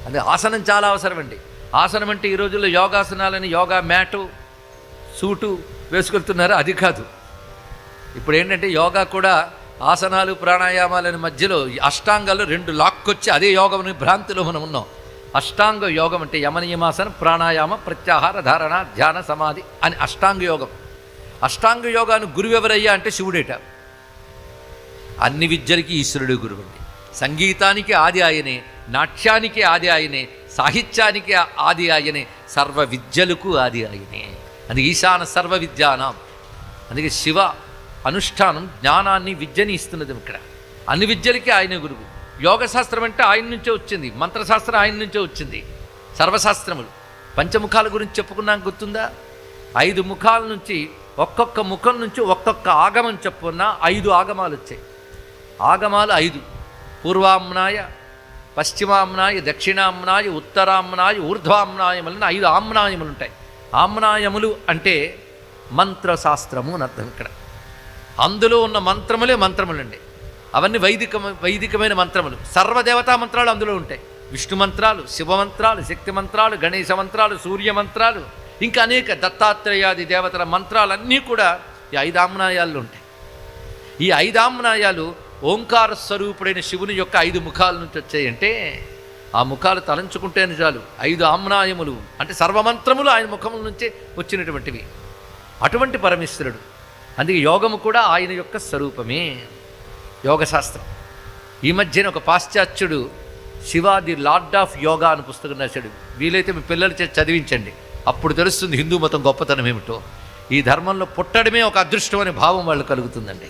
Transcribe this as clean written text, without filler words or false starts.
అదే ఆసనం చాలా అవసరం అండి. ఆసనం అంటే ఈ రోజుల్లో యోగాసనాలని యోగా మ్యాటు సూటు వేసుకెళ్తున్నారు, అది కాదు. ఇప్పుడు ఏంటంటే యోగా కూడా ఆసనాలు ప్రాణాయామాలని మధ్యలో అష్టాంగాలు 2 లాక్కొచ్చి అదే యోగం భ్రాంతిలో మనం ఉన్నాం. అష్టాంగ యోగం అంటే యమనియమాసనం, ప్రాణాయామ, ప్రత్యాహార, ధారణ, ధ్యాన, సమాధి అని అష్టాంగ యోగం. అష్టాంగ యోగాను గురువు ఎవరయ్యా అంటే శివుడేట. అన్ని విద్యలకి ఈశ్వరుడు గురువు అండి. సంగీతానికి ఆది ఆయనే, నాట్యానికి ఆది ఆయనే, సాహిత్యానికి ఆది ఆయనే, సర్వ విద్యలకు ఆది ఆయనే. అందుకే ఈశాన సర్వ విద్యానాం. అందుకే శివ అనుష్ఠానం జ్ఞానాన్ని విద్యని ఇస్తున్నది. ఇక్కడ అన్ని విద్యలకి ఆయనే గురువు. యోగశాస్త్రం అంటే ఆయన నుంచే వచ్చింది, మంత్రశాస్త్రం ఆయన నుంచే వచ్చింది. సర్వశాస్త్రములు పంచముఖాల గురించి చెప్పుకున్నాం, గుర్తుందా? 5 ముఖాల నుంచి ఒక్కొక్క ముఖం నుంచి ఒక్కొక్క ఆగమం చెప్పుకున్నా 5 ఆగమాలు వచ్చాయి. ఆగమాలు 5: పూర్వామ్నాయ, పశ్చిమామ్నాయ, దక్షిణామ్నాయ, ఉత్తరామ్నాయ, ఊర్ధ్వామ్నాయములను 5 ఆమ్నాయములు ఉంటాయి. ఆమ్నాయములు అంటే మంత్రశాస్త్రము అని అర్థం. ఇక్కడ అందులో ఉన్న మంత్రములే మంత్రములండి. అవన్నీ వైదికమైన మంత్రములు. సర్వదేవతా మంత్రాలు అందులో ఉంటాయి. విష్ణు మంత్రాలు, శివ మంత్రాలు, శక్తి మంత్రాలు, గణేశ మంత్రాలు, సూర్య మంత్రాలు, ఇంకా అనేక దత్తాత్రేయాది దేవతల మంత్రాలన్నీ కూడా ఈ 5 ఆమ్నాయాల్లో ఉంటాయి. ఈ 5 ఆమ్నాయాలు ఓంకార స్వరూపుడైన శివుని యొక్క 5 ముఖాల నుంచి వచ్చాయంటే, ఆ ముఖాలు తలంచుకుంటేనే చాలు. 5 ఆమ్నాయములు అంటే సర్వమంత్రములు ఆయన ముఖముల నుంచే వచ్చినటువంటివి. అటువంటి పరమేశ్వరుడు. అందుకే యోగము కూడా ఆయన యొక్క స్వరూపమే యోగశాస్త్రం. ఈ మధ్యన ఒక పాశ్చాత్యుడు Shiva the lord of yoga అని పుస్తకం రాశాడు. వీలైతే మీ పిల్లల చేత చదివించండి, అప్పుడు తెలుస్తుంది హిందూ మతం గొప్పతనం ఏమిటో. ఈ ధర్మంలో పుట్టడమే ఒక అదృష్టం అనే భావం వాళ్ళు కలుగుతుందండి.